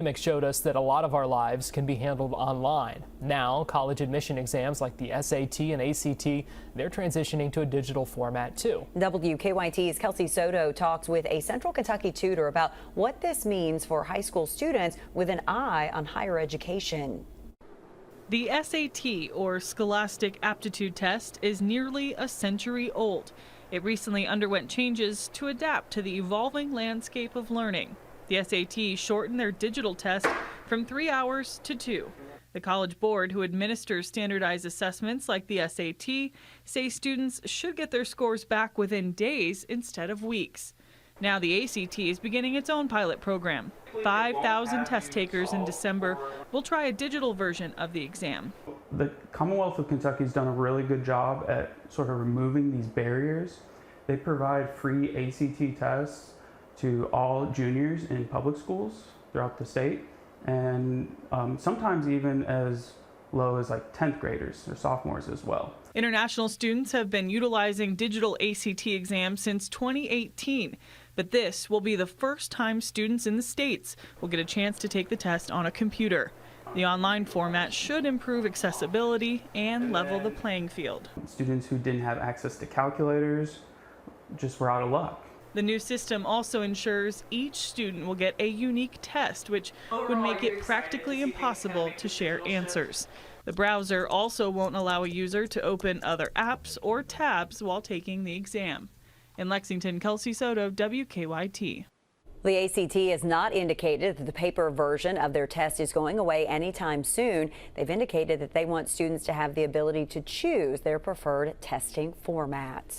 Pandemic showed us that a lot of our lives can be handled online. Now, college admission exams like the SAT and ACT, they're transitioning to a digital format too. WKYT's Kelsey Soto talks with a Central Kentucky tutor about what this means for high school students with an eye on higher education. The SAT, or Scholastic Aptitude Test, is nearly a century old. It recently underwent changes to adapt to the evolving landscape of learning. The SAT shortened their digital test from 3 hours to 2. The College Board, who administers standardized assessments like the SAT, say students should get their scores back within days instead of weeks. Now the ACT is beginning its own pilot program. 5,000 test takers in December will try a digital version of the exam. The Commonwealth of Kentucky has done a really good job at sort of removing these barriers. They provide free ACT tests to all juniors in public schools throughout the state, and sometimes even as low as like 10th graders or sophomores as well. International students have been utilizing digital ACT exams since 2018, but this will be the first time students in the States will get a chance to take the test on a computer. The online format should improve accessibility and level the playing field. Students who didn't have access to calculators just were out of luck. The new system also ensures each student will get a unique test, which would make it practically impossible to share answers. The browser also won't allow a user to open other apps or tabs while taking the exam. In Lexington, Kelsey Soto, WKYT. The ACT has not indicated that the paper version of their test is going away anytime soon. They've indicated that they want students to have the ability to choose their preferred testing formats.